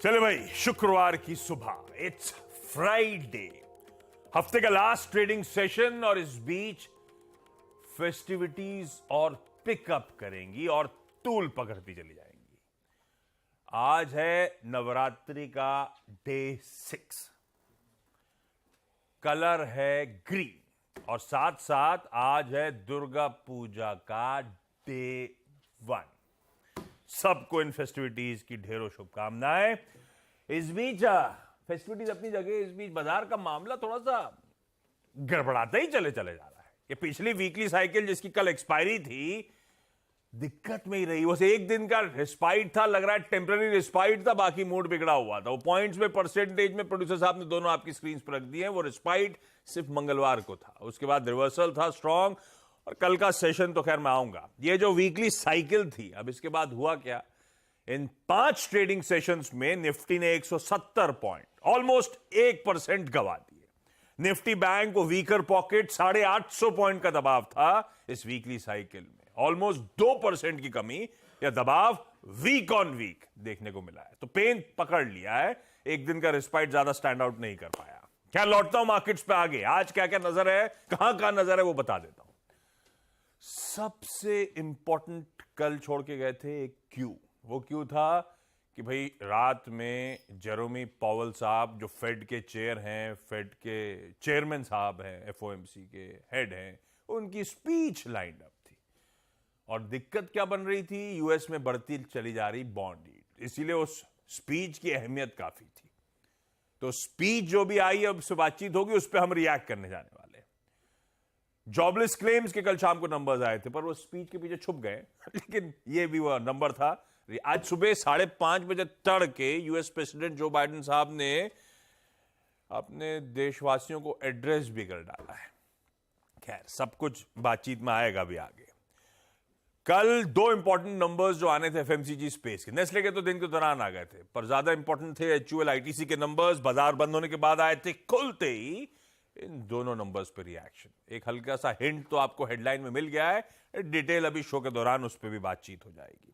चले भाई, शुक्रवार की सुबह, इट्स फ्राइडे, हफ्ते का लास्ट ट्रेडिंग सेशन और इस बीच फेस्टिविटीज और पिकअप करेंगी और तूल पकड़ती चली जाएंगी। आज है नवरात्रि का डे 6, कलर है ग्रीन और साथ साथ आज है दुर्गा पूजा का डे 1। सबको इन फेस्टिविटीज की ढेरों शुभकामनाएं। इस बीच फेस्टिविटीज अपनी जगह, इस बीच बाजार का मामला थोड़ा सा गड़बड़ाता ही चले जा रहा है। ये पिछली वीकली साइकिल जिसकी कल एक्सपायरी थी, दिक्कत में ही रही। बस एक दिन का रिस्पाइट था, लग रहा है टेम्पररी रिस्पाइट था, बाकी मूड बिगड़ा हुआ था। वो पॉइंट्स में, परसेंटेज में प्रोड्यूसर साहब ने दोनों आपकी स्क्रीन पर रख दिए हैं। वो रिस्पाइट सिर्फ मंगलवार को था, उसके बाद रिवर्सल था स्ट्रांग, और कल का सेशन तो खैर मैं आऊंगा। ये जो वीकली साइकिल थी, अब इसके बाद हुआ क्या, इन 5 ट्रेडिंग सेशंस में निफ्टी ने 170 पॉइंट, ऑलमोस्ट 1% गवा दिए। निफ्टी बैंक को वीकर पॉकेट 850 पॉइंट का दबाव था इस वीकली साइकिल में। ऑलमोस्ट 2% की कमी या दबाव वीक ऑन वीक देखने को मिला है। तो पेन पकड़ लिया है, एक दिन का रिस्पाइट ज्यादा स्टैंड आउट नहीं कर पाया। क्या लौटता हूं मार्केट्स पे आगे, आज क्या क्या नजर है, कहां नजर है, वो बता देता हूं। सबसे इंपॉर्टेंट कल छोड़ के गए थे एक क्यू। वो क्यू था कि भाई रात में जेरोमी पॉवेल साहब, जो फेड के चेयर हैं, फेड के चेयरमैन साहब हैं, एफओएमसी के हेड हैं, उनकी स्पीच लाइंड अप थी। और दिक्कत क्या बन रही थी, यूएस में बढ़ती चली जा रही बॉन्ड यील्ड, इसीलिए उस स्पीच की अहमियत काफी थी। तो स्पीच जो भी आई, अब से बातचीत होगी, उस पर हम रिएक्ट करने जाने वाले। जॉबलेस क्लेम्स के कल शाम को नंबर्स आए थे, पर वो स्पीच के पीछे छुप गए लेकिन ये भी वो नंबर था। आज सुबह 5:30 बजे तड़के यूएस प्रेसिडेंट जो बाइडेन साहब ने अपने देशवासियों को एड्रेस भी कर डाला है। खैर, सब कुछ बातचीत में आएगा भी आगे। कल 2 इंपॉर्टेंट नंबर्स जो आने थे एफएमसीजी स्पेस के, नेस्ले के तो दिन के दौरान आ गए थे, पर ज्यादा इंपॉर्टेंट थे एचयूएल आईटीसी के नंबर्स। बाजार बंद होने के बाद आए थे, खुलते ही इन दोनों नंबर्स पर रिएक्शन। एक हल्का सा हिंट तो आपको हेडलाइन में मिल गया है, डिटेल अभी शो के दौरान उस पर भी बातचीत हो जाएगी।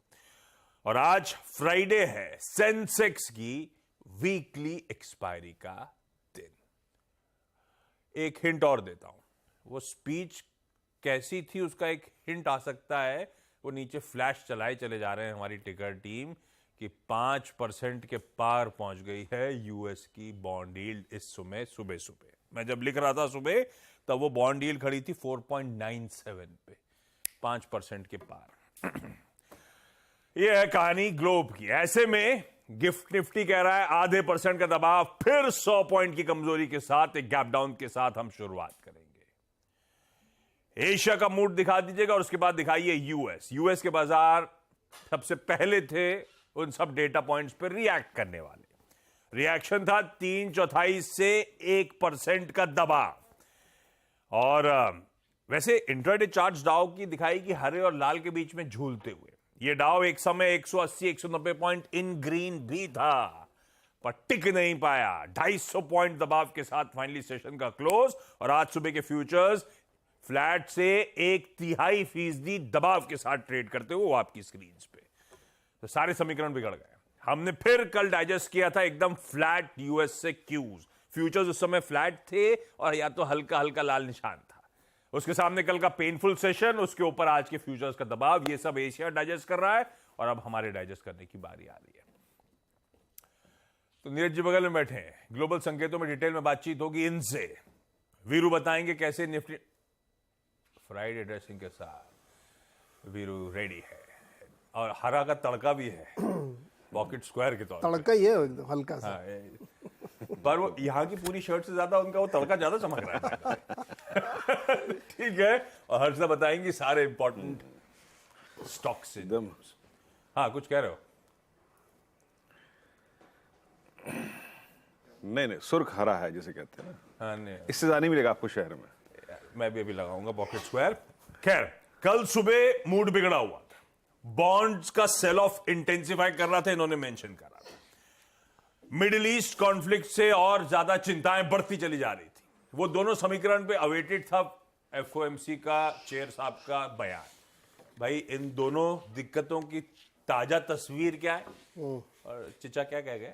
और आज फ्राइडे है, सेंसेक्स की वीकली एक्सपायरी का दिन। एक हिंट और देता हूं, वो स्पीच कैसी थी उसका एक हिंट आ सकता है। वो नीचे फ्लैश चलाए चले जा रहे हैं हमारी टिकर टीम कि 5% के पार पहुंच गई है यूएस की बॉन्ड यील्ड इस समय सुबह सुबह। मैं जब लिख रहा था सुबह, तब वो बॉन्ड यील्ड खड़ी थी 4.97 पे, 5% के पार। ये है कहानी ग्लोब की। ऐसे में गिफ्ट निफ्टी कह रहा है आधे % का दबाव, फिर 100 पॉइंट की कमजोरी के साथ, एक गैप डाउन के साथ हम शुरुआत करेंगे। एशिया का मूड दिखा दीजिएगा और उसके बाद दिखाइए यूएस के बाजार सबसे पहले थे उन सब डेटा पॉइंट्स पर रिएक्ट करने वाले। रिएक्शन था 3/4 से 1% का दबाव। और वैसे इंट्राडे चार्ट्स डाउ की दिखाई कि हरे और लाल के बीच में झूलते हुए। ये डाउ एक समय 180-190 पॉइंट इन ग्रीन भी था, पर टिक नहीं पाया। 250 पॉइंट दबाव के साथ फाइनली सेशन का क्लोज। और आज सुबह के फ्यूचर्स फ्लैट से 1/3% दबाव के साथ ट्रेड करते हुए वो आपकी स्क्रीन पे। तो सारे समीकरण बिगड़ गए। हमने फिर कल डाइजेस्ट किया था एकदम फ्लैट यूएस से क्यूज। फ्यूचर्स उस समय फ्लैट थे और या तो हल्का हल्का लाल निशान था। उसके सामने कल का पेनफुल सेशन, उसके ऊपर आज के फ्यूचर्स का दबाव, ये सब एशिया डाइजेस्ट कर रहा है और अब हमारे डाइजेस्ट करने की बारी आ रही है। तो नीरज जी बगल में बैठे हैं, ग्लोबल संकेतों में डिटेल में बातचीत होगी इनसे। वीरू बताएंगे कैसे निफ्टी फ्राइडे ड्रेसिंग के साथ वीरू रेडी है, और हरा का तड़का भी है पॉकेट स्क्वायर के तौर पर। तड़का ही है हल्का सा। पर वो यहाँ की पूरी शर्ट से ज्यादा उनका वो तड़का ज्यादा चमक रहा है। ठीक है, और हर्षदा बताएंगी सारे इंपॉर्टेंट स्टॉक से। हाँ, कुछ कह रहे हो? नहीं, सुर्ख हरा है जिसे कहते हैं ना। हाँ, नहीं, इससे ज्यादा नहीं मिलेगा आपको शहर में। मैं भी अभी लगाऊंगा पॉकेट स्क्वायर। खैर, कल सुबह मूड बिगड़ा हुआ था, बॉन्ड्स का सेल ऑफ इंटेंसिफाई कर रहा था, इन्होंने मेंशन करा था। मिडिल ईस्ट कॉन्फ्लिक्ट से और ज्यादा चिंताएं बढ़ती चली जा रही थी। वो दोनों समीकरण पे अवेटेड था एफओएमसी का चेयर साहब का बयान। भाई, इन दोनों दिक्कतों की ताजा तस्वीर क्या है? और चिचा क्या कह गए?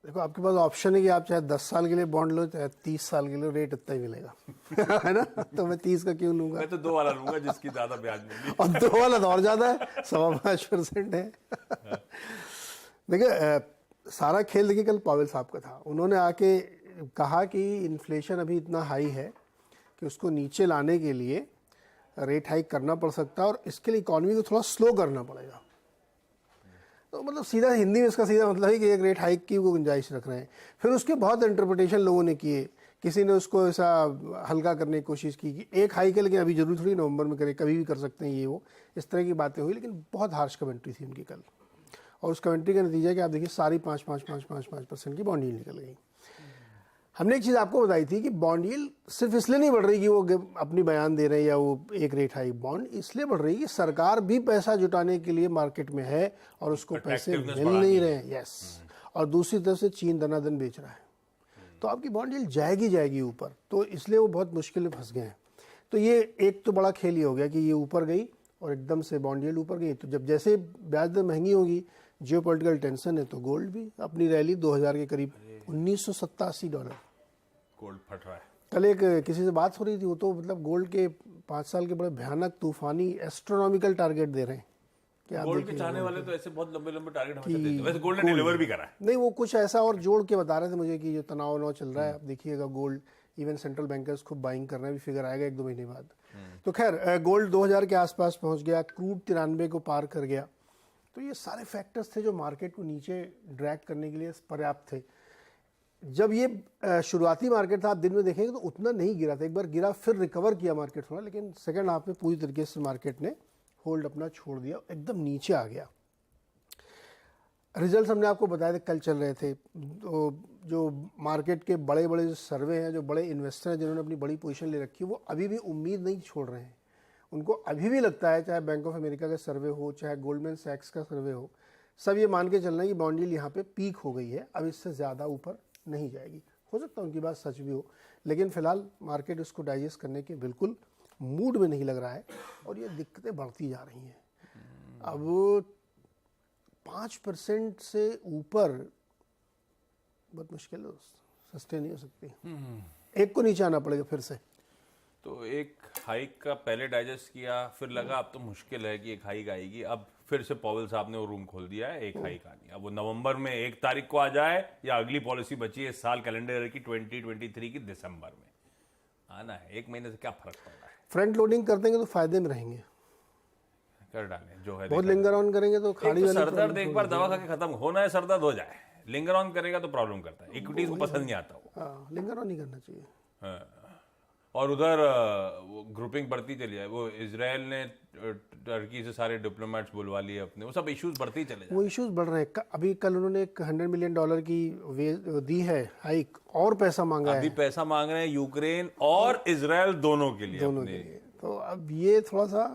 देखो, आपके पास ऑप्शन है कि आप चाहे 10 साल के लिए बॉन्ड लो, चाहे 30 साल के लिए, रेट इतना ही मिलेगा है ना। तो मैं 30 का क्यों लूंगा? मैं तो 2 वाला लूंगा जिसकी ज्यादा ब्याज मिली। और 2 वाला तो और ज्यादा है, 5.25% है। देखिए, सारा खेल देखिए कल पावेल साहब का था। उन्होंने आके कहा कि इन्फ्लेशन अभी इतना हाई है कि उसको नीचे लाने के लिए रेट हाइक करना पड़ सकता है और इसके लिए इकॉनमी को थोड़ा स्लो करना पड़ेगा। तो मतलब सीधा हिंदी में इसका सीधा मतलब है कि एक रेट हाइक की वो गुंजाइश रख रहे हैं। फिर उसके बहुत इंटरप्रिटेशन लोगों ने किए। किसी ने उसको ऐसा हल्का करने की कोशिश की कि एक हाइक है लेकिन अभी जरूरी थोड़ी नवंबर में करें, कभी भी कर सकते हैं ये वो, इस तरह की बातें हुई। लेकिन बहुत हार्श कमेंट्री थी उनकी कल, और उस कमेंट्री का नतीजा कि आप देखिए सारी 5% की बॉन्ड यील्ड निकल गई। हमने एक चीज़ आपको बताई थी कि बॉन्ड यील्ड सिर्फ इसलिए नहीं बढ़ रही कि वो अपनी बयान दे रहे हैं या वो एक रेट हाई, बॉन्ड इसलिए बढ़ रही है कि सरकार भी पैसा जुटाने के लिए मार्केट में है और उसको पैसे मिल नहीं रहे हैं। यस, और दूसरी तरफ से चीन दनादन बेच रहा है, तो आपकी बॉन्ड यील्ड जाएगी ऊपर। तो इसलिए वो बहुत मुश्किल में फंस गए हैं। तो ये एक तो बड़ा खेल ही हो गया कि ये ऊपर गई और एकदम से बॉन्ड यील्ड ऊपर गई। तो जब जैसे ब्याज दर महंगी होगी, जियोपॉलिटिकल टेंशन है, तो गोल्ड भी अपनी रैली 2000 के करीब, $1987 गोल्ड फट रहा है। कल एक किसी से बात हो रही थी, वो तो मतलब गोल्ड के 5 साल के बड़े भयानक तूफानी एस्ट्रोनॉमिकल टारगेट दे रहे हैं कि आप गोल्ड के चाहने वाले तो ऐसे बहुत लंबे लंबे टारगेट हमेशा देते हैं। वैसे गोल्ड ने डिलीवर भी करा है। नहीं, वो कुछ ऐसा और जोड़ के बता रहे थे मुझे कि जो तनाव चल रहा है, आप देखिएगा गोल्ड, इवन सेंट्रल बैंकर्स खूब बाइंग कर रहे हैं, भी फिगर आएगा 1-2 महीने बाद। तो खैर, गोल्ड 2000 के आसपास पहुंच गया, क्रूड 93 को पार कर गया। तो ये सारे फैक्टर्स थे जो मार्केट को नीचे ड्रैग करने के लिए पर्याप्त थे। जब ये शुरुआती मार्केट था, आप दिन में देखेंगे तो उतना नहीं गिरा था, एक बार गिरा फिर रिकवर किया मार्केट थोड़ा, लेकिन सेकंड हाफ में पूरी तरीके से मार्केट ने होल्ड अपना छोड़ दिया, एकदम नीचे आ गया। रिजल्ट हमने आपको बताया थे, कल चल रहे थे। तो जो मार्केट के बड़े बड़े जो सर्वे हैं, जो बड़े इन्वेस्टर हैं जिन्होंने अपनी बड़ी पोजीशन ले रखी है, वो अभी भी उम्मीद नहीं छोड़ रहे हैं। उनको अभी भी लगता है, चाहे बैंक ऑफ अमेरिका का सर्वे हो, चाहे गोल्डमैन सैक्स का सर्वे हो, सब ये मान के चल रहे हैं कि बॉन्ड यील्ड यहाँ पे पीक हो गई है, अब इससे ज़्यादा ऊपर नहीं जाएगी। हो सकता है उनकी बात सच भी हो, लेकिन फिलहाल मार्केट उसको डाइजेस्ट करने के बिल्कुल मूड में नहीं लग रहा है और ये दिक्कतें बढ़ती जा रही हैं। अब 5% से ऊपर बहुत मुश्किल है, सस्टेन नहीं हो सकती। एक को नीचे आना पड़ेगा फिर से। तो एक हाइक का पहले डाइजेस्ट किया, फिर लगा अब तो मुश्किल है कि एक हाइक आएगी। अब फिर से पॉवेल साहब ने वो रूम खोल दिया है, एक हाइक आनी। अब वो नवंबर में 1 तारीख को आ जाए या अगली पॉलिसी बची है इस साल कैलेंडर की 2023 की दिसंबर में आना है। 1 महीने से क्या फर्क पड़ रहा है? फ्रंट लोडिंग कर देंगे तो फायदे में रहेंगे, कर डालें जो है। बहुत लिंगर ऑन करेंगे तो खाड़ी वाली सरदर्द एक बार दवा खा के खत्म होना है, सरदर्द हो जाए, लिंगर ऑन करेगा तो प्रॉब्लम करता है। इक्विटीज को पसंद नहीं आता वो। हाँ, लिंगर ऑन नहीं करना चाहिए। हाँ। और उधर वो ग्रुपिंग बढ़ती चली है। वो इजराइल ने टर्की से सारे डिप्लोमेट्स बुलवा लिए अपने, वो सब इश्यूज बढ़ते ही चले वो इश्यूज बढ़ रहे हैं। अभी कल उन्होंने एक $100 मिलियन की दी है हाइक, और पैसा मांगा है। अभी पैसा मांग रहे हैं यूक्रेन और इजराइल दोनों के लिए, दोनों के लिए। तो अब ये थोड़ा सा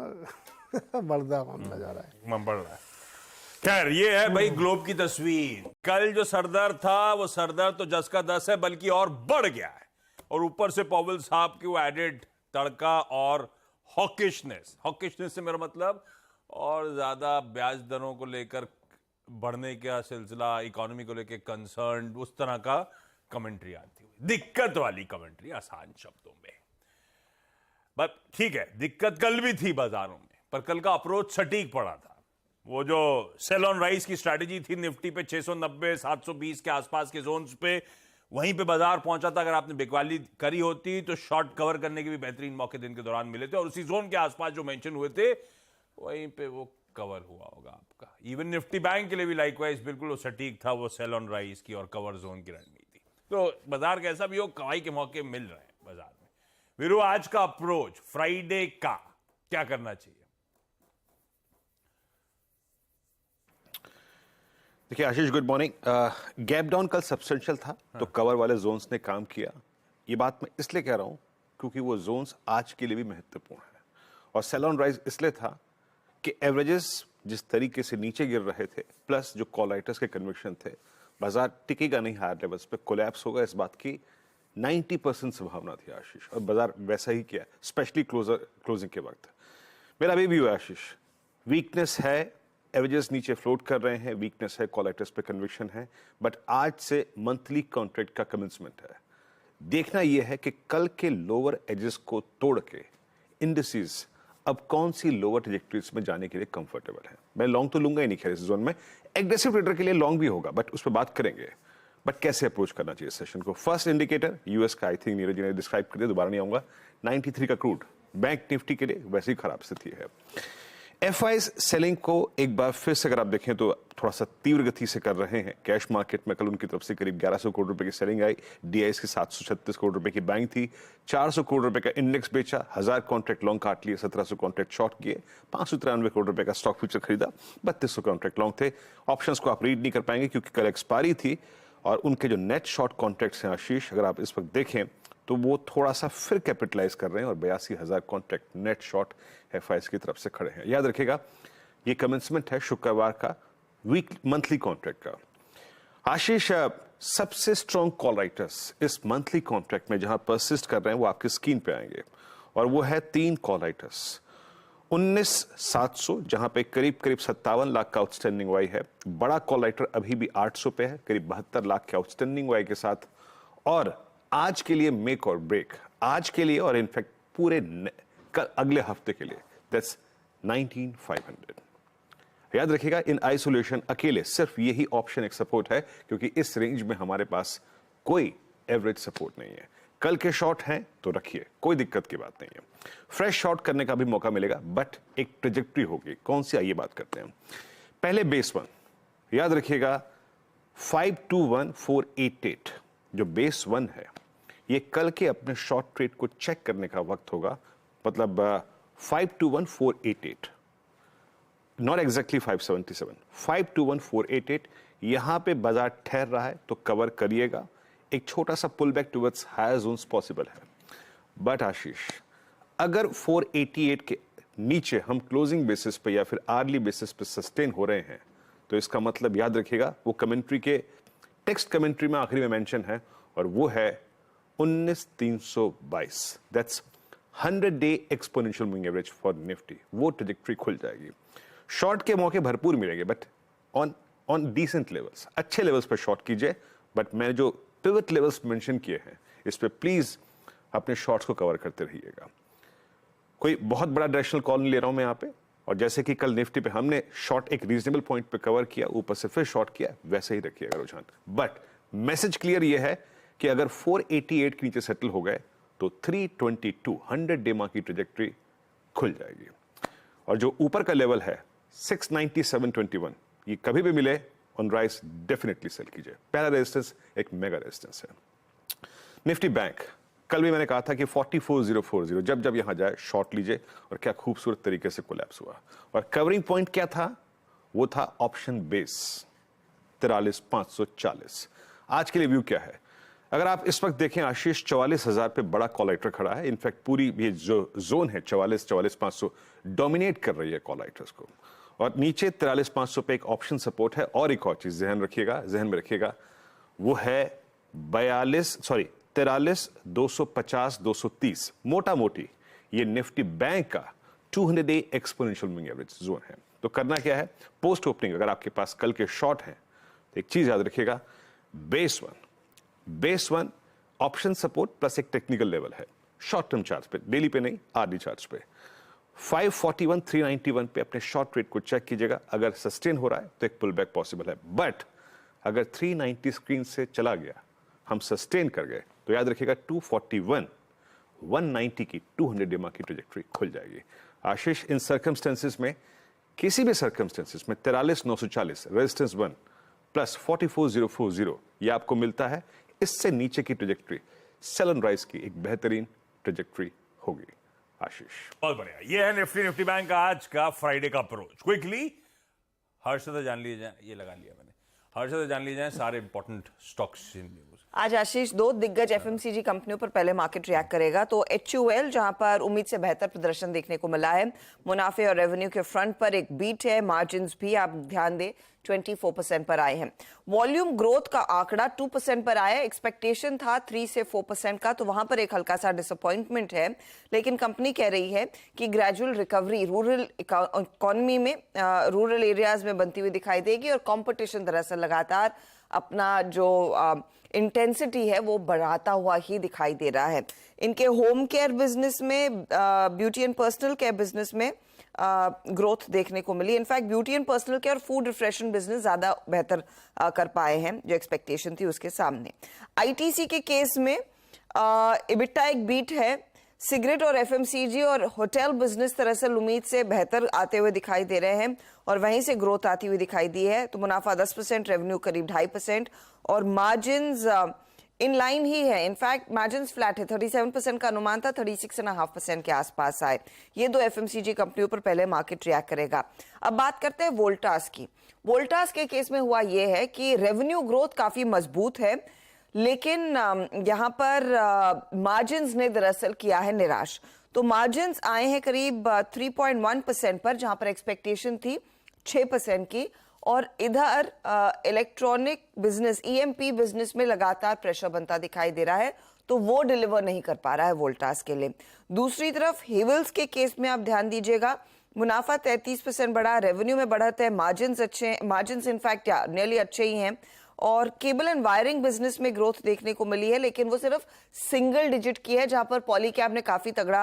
बढ़ता मामला जा रहा है, बढ़ रहा है। खैर, ये है भाई ग्लोब की तस्वीर। कल जो सरदर्द था, वो सरदर्द तो 10 का 10 है, बल्कि और बढ़ गया है। और ऊपर से पॉवेल साहब की वो एडेड तड़का और हॉकिशनेस से मेरा मतलब और ज्यादा ब्याज दरों को लेकर बढ़ने का सिलसिला, इकोनॉमी को लेकर कंसर्न, उस तरह का कमेंट्री आती हुई, दिक्कत वाली कमेंट्री, आसान शब्दों में। बट ठीक है, दिक्कत कल भी थी बाजारों में, पर कल का अप्रोच सटीक पड़ा था। वो जो सेल ऑन राइज की स्ट्रैटेजी थी, निफ्टी पे 690 720 के आसपास के जोन्स पे, वहीं पे बाजार पहुंचा था। अगर आपने बिकवाली करी होती तो शॉर्ट कवर करने के भी बेहतरीन मौके दिन के दौरान मिले थे, और उसी जोन के आसपास जो मेंशन हुए थे वहीं पे वो कवर हुआ होगा आपका। इवन निफ्टी बैंक के लिए भी लाइकवाइज बिल्कुल वो सटीक था, वो सेल ऑन राइज की और कवर जोन की रणनीति। तो बाजार कैसा भी हो, कमाई के मौके मिल रहे हैं बाजार में। वीरू, आज का अप्रोच फ्राइडे का क्या करना चाहिए? देखिए आशीष, गुड मॉर्निंग। गैप डाउन कल सब्सटेंशियल था, तो कवर वाले जोन्स ने काम किया। ये बात मैं इसलिए कह रहा हूं क्योंकि वो जोन्स आज के लिए भी महत्वपूर्ण है। और सेल ऑन राइज इसलिए था कि एवरेजेस जिस तरीके से नीचे गिर रहे थे, प्लस जो कॉल राइटर्स के कन्विक्शन थे, बाजार टिकेगा नहीं, हायर लेवल्स पे कोलैप्स होगा, इस बात की 90% संभावना थी आशीष, और बाजार वैसा ही किया, स्पेशली क्लोजिंग के वक्त। मेरा अभी भी हुआ आशीष, वीकनेस है एवरेजेस नीचे फ्लोट कर रहे हैं, वीकनेस है, कॉलेक्टर्स पे कन्विक्शन है, बट आज से मंथली कॉन्ट्रैक्ट का कमेंसमेंट है। देखना यह है कि कल के लोअर एजेस को तोड़ के इंडिसेस अब कौन सी लोअर ट्रेजेक्टरीज में जाने के लिए कंफर्टेबल है। मैं लॉन्ग तो लूंगा ही नहीं खैर इस जोन में, एग्रेसिव ट्रेडर के लिए लॉन्ग भी होगा, बट उस पर बात करेंगे। बट कैसे अप्रोच करना चाहिए सेशन को? फर्स्ट इंडिकेटर यूएस का, आई थिंक नीरज जी ने डिस्क्राइब कर दिया, दोबारा नहीं आऊंगा। 93 का क्रूड बैंक निफ्टी के लिए वैसे ही खराब स्थिति है। एफआईज सेलिंग को एक बार फिर से अगर आप देखें तो थोड़ा सा तीव्र गति से कर रहे हैं। कैश मार्केट में कल उनकी तरफ से करीब 1100 करोड़ रुपए की सेलिंग आई, डीआईएस की 736 करोड़ रुपए की बाइंग थी, 400 करोड़ रुपए का इंडेक्स बेचा, 1000 कॉन्ट्रैक्ट लॉन्ग काट लिए, 1700 कॉन्ट्रैक्ट शॉर्ट किए, 593 करोड़ रुपए का स्टॉक फ्यूचर खरीदा, 3200 कॉन्ट्रैक्ट लॉन्ग थे। ऑप्शंस को आप रीड नहीं कर पाएंगे क्योंकि कल एक्सपायरी थी, और उनके जो नेट शॉर्ट कॉन्ट्रैक्ट्स हैं आशीष, अगर आप इस वक्त देखें तो वो थोड़ा सा फिर कैपिटलाइज कर रहे हैं और 82,000 कॉन्ट्रैक्ट नेट शॉर्ट एफआईएस की तरफ से खड़े हैं। याद रखिएगा ये कमेंसमेंट है शुक्रवार का वीक मंथली कॉन्ट्रैक्ट का। आशीष, सबसे स्ट्रॉन्ग कॉल राइटर्स इस मंथली कॉन्ट्रैक्ट में जहां परसिस्ट कर रहे हैं वो आपकी स्क्रीन पे आएंगे, और वो है 3 कॉल राइटर्स। 19,700 जहां पे करीब 57 लाख का आउटस्टैंडिंग वाई है। बड़ा कॉल राइटर अभी भी 800 पे है, करीब 72 लाख के आउटस्टैंडिंग वाई के साथ। और आज के लिए मेक और ब्रेक, आज के लिए और इनफैक्ट पूरे अगले हफ्ते के लिए, दैट्स 19,500। याद रखिएगा इन आइसोलेशन अकेले सिर्फ यही ऑप्शन एक सपोर्ट है, क्योंकि इस रेंज में हमारे पास कोई एवरेज सपोर्ट नहीं है। कल के शॉर्ट हैं तो रखिए, कोई दिक्कत की बात नहीं है। फ्रेश शॉर्ट करने का भी मौका मिलेगा, बट एक ट्रेजेक्ट्री होगी। कौन सी, आइए बात करते हैं। पहले बेस 1 याद रखिएगा, 521488 जो बेस 1 है, ये कल के अपने शॉर्ट ट्रेड को चेक करने का वक्त होगा। मतलब 521488, नॉट एग्जैक्टली 577, 521488। यहां पे बाजार ठहर रहा है तो कवर करिएगा। एक छोटा सा pull back towards higher zones possible है। बट आशीष, अगर 488 के नीचे हम क्लोजिंग बेसिस पे या फिर आर्ली बेसिस पे सस्टेन हो रहे हैं, तो इसका मतलब याद रखिएगा वो कमेंट्री के टेक्स्ट कमेंट्री में आखिरी में मेंशन है, और वो है 19,322। That's 100 day exponential moving average for Nifty. वो ट्रेजेक्ट्री खुल जाएगी। शॉर्ट के मौके भरपूर मिलेंगे, बट ऑन डिसेंट लेवल्स, अच्छे लेवल्स पर शॉर्ट कीजिए। बट मैंने जो पिवट लेवल्स मेंशन किए हैं इस पे प्लीज अपने शॉर्ट्स को कवर करते रहिएगा। कोई बहुत बड़ा डायरेक्शनल कॉल नहीं ले रहा हूं मैं यहाँ पे, और जैसे कि कल निफ्टी पे हमने शॉर्ट एक रीजनेबल पॉइंट पे कवर किया, ऊपर से फिर शॉर्ट किया, वैसे ही रखिएगा रुझान। बट मैसेज क्लियर ये है कि अगर 488 के नीचे सेटल हो गए तो 322 100 डे मार्क की ट्रेजेक्ट्री खुल जाएगी। और जो ऊपर का लेवल है 697.21, ये कभी भी मिले ऑन राइज डेफिनेटली सेल कीजिए। पहला रेजिस्टेंस एक मेगा रेजिस्टेंस है। निफ्टी बैंक, कल भी मैंने कहा था कि 44,040 जब जब यहां जाए शॉर्ट लीजिए, और क्या खूबसूरत तरीके से कोलैप्स हुआ। और कवरिंग पॉइंट क्या था? वो था ऑप्शन बेस 43,540। आज के लिए व्यू क्या है? अगर आप इस वक्त देखें आशीष, 44,000 पे बड़ा कॉल राइटर खड़ा है। इनफैक्ट पूरी ये जो जोन है 44,500 डोमिनेट कर रही है कॉल राइटर्स को, और नीचे 43,500 पे एक ऑप्शन सपोर्ट है। और एक और चीज जहन में रखिएगा, वो है 43,250 230। मोटा मोटी ये निफ्टी बैंक का 200 day exponential moving average zone है। तो करना क्या है, पोस्ट ओपनिंग अगर आपके पास कल के शॉर्ट हैं तो एक चीज याद रखिएगा, base one option support plus एक टेक्निकल लेवल है शॉर्ट टर्म चार्ट पे, डेली पे नहीं, आरडी चार्ट पे। 541 391 पे अपने शॉर्ट रेट को चेक कीजिएगा। अगर सस्टेन हो रहा है तो एक पुल बैक पॉसिबल है, बट अगर 390 स्क्रीन से चला गया, हम सस्टेन कर गए, तो याद रखिएगा 241 190 की 200 डे मार्क की ट्रेजेक्टरी खुल जाएगी। आशीष, इन सर्कमस्टेंसेस में, किसी भी सर्कमस्टेंसेस में 43,940 रेजिस्टेंस 1 प्लस 44,040 ये आपको मिलता है। इससे नीचे की ट्रेजेक्टरी सेल एंड राइज की एक बेहतरीन ट्रेजेक्टरी होगी। आशीष, बहुत बढ़िया। ये है निफ्टी बैंक का आज का फ्राइडे का अप्रोच। क्विकली हर्षद जान लिए जाए, ये लगा लिया मैंने, हर्षद जान लिए जाए सारे इंपॉर्टेंट स्टॉक्स इन न्यूज। आज आशीष, 2 दिग्गज एफएमसीजी कंपनियों पर पहले मार्केट रिएक्ट करेगा। तो HUL जहां पर उम्मीद से बेहतर प्रदर्शन देखने को मिला है, मुनाफे और रेवेन्यू के फ्रंट पर एक बीट है, मार्जिन्स भी आप ध्यान दें 24% पर आए हैं। वॉल्यूम ग्रोथ का आंकड़ा 2% पर आया, एक्सपेक्टेशन था 3 से 4% का, तो वहां पर एक हल्का सा डिसअपॉइंटमेंट है। लेकिन कंपनी कह रही है कि ग्रेजुअल रिकवरी रूरल इकोनॉमी में, रूरल एरियाज में बनती हुई दिखाई देगी और कंपटीशन दरअसल लगातार अपना जो इंटेंसिटी है वो बढ़ाता हुआ ही दिखाई दे रहा है। इनके होम केयर बिजनेस में, beauty and personal care business में ग्रोथ देखने को मिली। In fact beauty and personal care, food refreshment business ज्यादा बेहतर कर पाए हैं, जो एक्सपेक्टेशन थी उसके सामने। आईटीसी के केस में इबिटा एक बीट है। सिगरेट और एफएमसीजी और होटल बिजनेस दरअसल उम्मीद से बेहतर आते हुए दिखाई दे रहे हैं और वहीं से ग्रोथ आती हुई दिखाई दी है। तो मुनाफा 10%, रेवेन्यू करीब 2.5% और मार्जिन्स इन लाइन ही है। इनफैक्ट मार्जिन्स फ्लैट है, 37% का अनुमान था, 36.5% के आसपास आए। ये दो एफएमसीजी कंपनियों पर पहले मार्केट रिएक्ट करेगा। अब बात करते हैं वोल्टास की। वोल्टास के केस में हुआ यह है कि रेवेन्यू ग्रोथ काफी मजबूत है, लेकिन यहां पर मार्जिन्स ने दरअसल किया है निराश। तो मार्जिन्स आए हैं करीब 3.1% पर, जहां पर एक्सपेक्टेशन थी 6% की। और इधर इलेक्ट्रॉनिक बिजनेस, ईएमपी बिजनेस में लगातार प्रेशर बनता दिखाई दे रहा है, तो वो डिलीवर नहीं कर पा रहा है वोल्टास के लिए। दूसरी तरफ हेवल्स के केस में आप ध्यान दीजिएगा, मुनाफा 33% बढ़ा, रेवेन्यू में बढ़त है, मार्जिन्स अच्छे, मार्जिन्स इनफैक्ट नियरली अच्छे ही हैं। और केबल एंड वायरिंग बिजनेस में ग्रोथ देखने को मिली है, लेकिन वो सिर्फ सिंगल डिजिट की है, जहां पर पॉलीकैब ने काफी तगड़ा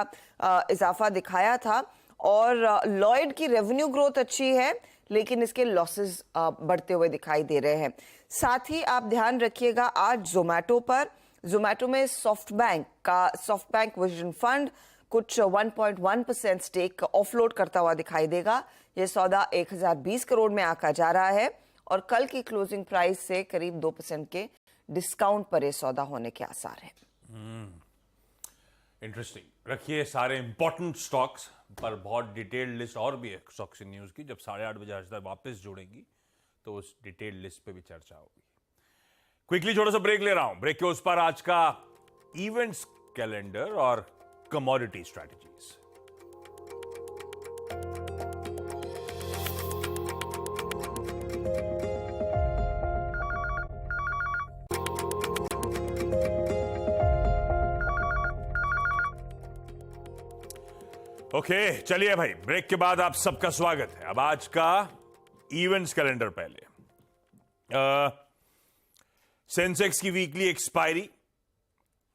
इजाफा दिखाया था। और लॉयड की रेवेन्यू ग्रोथ अच्छी है, लेकिन इसके लॉसेस बढ़ते हुए दिखाई दे रहे हैं। साथ ही आप ध्यान रखिएगा आज जोमैटो पर। जोमैटो में सॉफ्ट बैंक विजन फंड कुछ 1.1% स्टेक ऑफलोड करता हुआ दिखाई देगा। यह सौदा 1020 करोड़ में आका जा रहा है और कल की क्लोजिंग प्राइस से करीब 2% के डिस्काउंट पर यह सौदा होने के आसार है। इंटरेस्टिंग। रखिए सारे इंपॉर्टेंट स्टॉक्स पर बहुत डिटेल्ड लिस्ट और भी है स्टॉक्स इन न्यूज की। जब 8:30 बजे हर्षदा वापस जुड़ेंगी तो उस डिटेल्ड लिस्ट पे भी चर्चा होगी। क्विकली छोटा सा ब्रेक ले रहा हूं। ब्रेक के उस पर आज का इवेंट्स कैलेंडर और कमोडिटी स्ट्रैटेजीज। ओके, चलिए भाई, ब्रेक के बाद आप सबका स्वागत है। अब आज का इवेंट्स कैलेंडर पहले। सेंसेक्स की वीकली एक्सपायरी,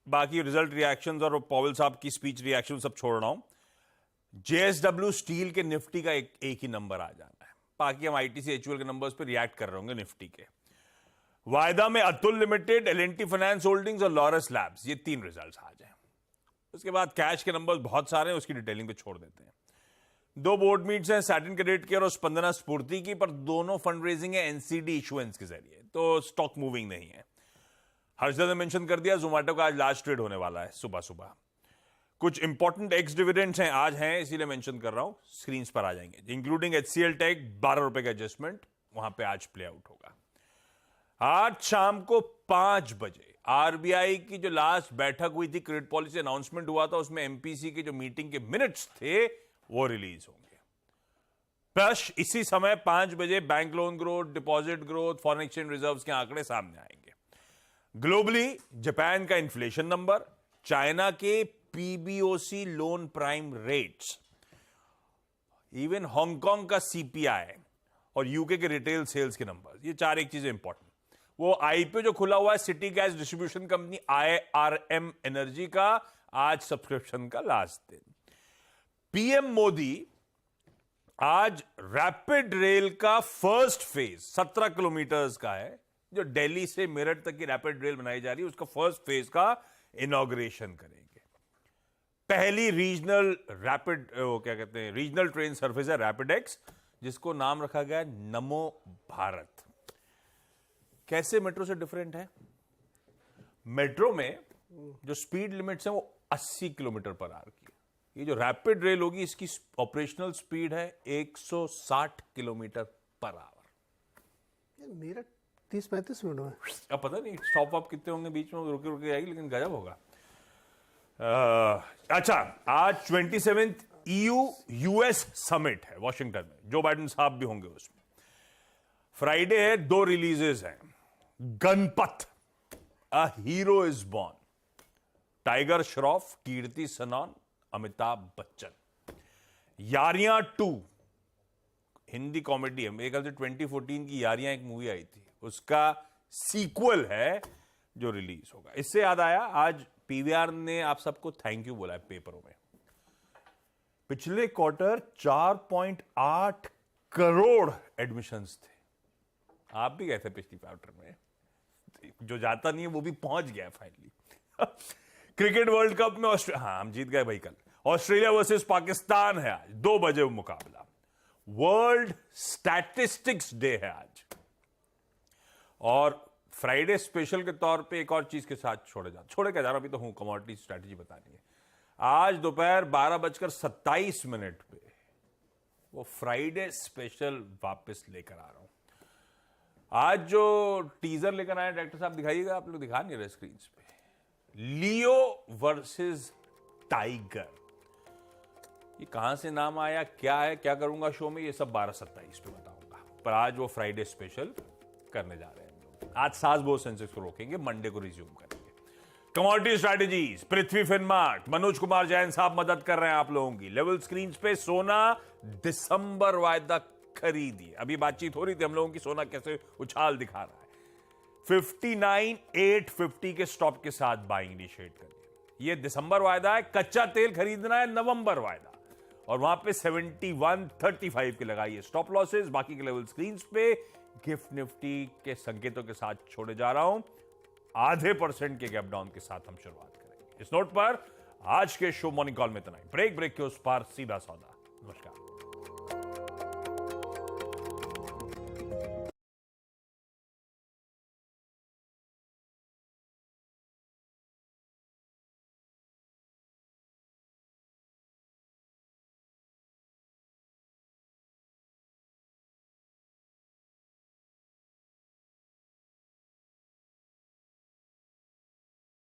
बाकी रिजल्ट रिएक्शंस और पॉवेल साहब की स्पीच रिएक्शन सब छोड़ रहा हूं। जेएसडब्ल्यू स्टील के निफ्टी का एक ही नंबर आ जाना है, बाकी हम आईटीसी एचयूएल के नंबर्स पे रिएक्ट कर रहे होंगे निफ्टी के। वायदा में Atul limited, LNT finance holdings और लॉरस लैब्स, ये 3 रिजल्ट्स आ जाए। उसके बाद कैश के नंबर्स बहुत सारे हैं, उसकी डिटेलिंग पे छोड़ देते हैं। 2 बोर्ड मीट्स हैं, सैटिन क्रेडिट केयर और स्पंदना स्फूर्ति की, पर दोनों फंड रेजिंग है एनसीडी इशुएंस के जरिए, तो स्टॉक मूविंग नहीं है। हर्षदा ने मेंशन कर दिया जोमैटो का आज लास्ट ट्रेड होने वाला है सुबह सुबह। कुछ इंपॉर्टेंट एक्स डिविडेंड्स हैं आज हैं, इसीलिए मेंशन कर रहा हूं, स्क्रीन पर आ जाएंगे, इंक्लूडिंग एचसीएल टेक 12 रुपए का एडजस्टमेंट वहां पे आज प्ले आउट होगा। आज शाम को 5 बजे आरबीआई की जो लास्ट बैठक हुई थी, क्रेडिट पॉलिसी अनाउंसमेंट हुआ था, उसमें एमपीसी की जो मीटिंग के मिनट्स थे वो रिलीज होंगे। प्लस इसी समय 5 बजे bank loan growth, deposit growth, foreign exchange reserves के आंकड़े सामने आएंगे। ग्लोबली जापान का इन्फ्लेशन नंबर, चाइना के PBOC loan prime rates, even Hong Kong का सीपीआई और यूके के रिटेल सेल्स के नंबर, ये 4 एक चीजें इंपॉर्टेंट। वो आईपीओ जो खुला हुआ है city gas distribution company IRM energy का, आज सब्सक्रिप्शन का लास्ट दिन। पीएम मोदी आज रैपिड रेल का फर्स्ट फेज 17 किलोमीटर का है, जो दिल्ली से मेरठ तक की रैपिड रेल बनाई जा रही है, उसका फर्स्ट फेज का इनॉग्रेशन करेंगे। पहली रीजनल रैपिड, वो क्या कहते हैं, रीजनल ट्रेन सर्विस है रैपिड एक्स, जिसको नाम रखा गया नमो भारत। कैसे मेट्रो से डिफरेंट है? मेट्रो में जो स्पीड लिमिट्स हैं वो 80 किलोमीटर पर आवर की है। ये जो रैपिड रेल होगी इसकी ऑपरेशनल स्पीड है 160 किलोमीटर पर आवर। मेरा 30-35 मिनट में, अब पता नहीं स्टॉप वॉप कितने होंगे बीच में, रुके रुके आएगी, लेकिन गजब होगा। अच्छा, आज 27th EU यूएस समिट है वॉशिंगटन में, जो बाइडेन साहब भी होंगे उसमें। फ्राइडे है, 2 रिलीजेस हैं। Ganapath, a hero is born, Tiger Shroff, Kriti Sanon, Amitabh Bachchan. Yaariyan 2 Hindi comedy है, मेरे ख्याल से 2014 की यारियां एक मूवी आई थी, उसका सीक्वल है जो रिलीज होगा। इससे याद आया, आज पीवीआर ने आप सबको थैंक यू बोला है पेपरों में। पिछले क्वार्टर 4.8 करोड़ एडमिशंस थे। आप भी गए थे पिछली क्वार्टर में, जो जाता नहीं है वो भी पहुंच गया फाइनली। क्रिकेट वर्ल्ड कप में हाँ, हम जीत गए भाई कल। ऑस्ट्रेलिया वर्सेस पाकिस्तान है आज, 2 बजे मुकाबला। वर्ल्ड स्टैटिस्टिक्स डे है आज। और फ्राइडे स्पेशल के तौर पे एक और चीज के साथ छोड़े क्या जा रहा हूं, अभी तो हूं कमोडिटी स्ट्रैटेजी बतानी है। आज दोपहर 12:27 पे वो फ्राइडे स्पेशल वापस लेकर आ रहा हूं। आज जो टीजर लेकर आए डायरेक्टर साहब, दिखाइएगा, आप लोग दिखा नहीं रहे स्क्रीन पे। लियो वर्सेस टाइगर, ये कहां से नाम आया, क्या है, क्या करूंगा शो में, ये सब 12:27 पे बताऊंगा। पर आज वो फ्राइडे स्पेशल करने जा रहे हैं हम लोग। आज सास बहु सेंसेक्स को रोकेंगे, मंडे को रिज्यूम करेंगे। कमोडिटी स्ट्रैटेजीज, पृथ्वी फिनमार्ट, मनोज कुमार जैन साहब मदद कर रहे हैं आप लोगों की। लेवल स्क्रीन पे सोना दिसंबर वायदा खरीदिए। अभी बातचीत हो रही थी हम लोगों की, सोना कैसे उछाल दिखा रहा है। 59,850 के स्टॉप के साथ बाइंग इनिशिएट करिए। ये दिसंबर वायदा है, कच्चा तेल खरीदना है नवंबर वायदा, और वहां पे 7135 के लगाइए स्टॉप लॉसेस। बाकी के लेवल स्क्रीन पे गिफ्ट निफ्टी के संकेतों के साथ छोड़े जा रहा हूं। आधे % के गैप डाउन के साथ हम शुरुआत करेंगे। इस नोट पर आज के शो मॉर्निंग कॉल में इतना ही। ब्रेक के उस पार सीधा सौदा। नमस्कार।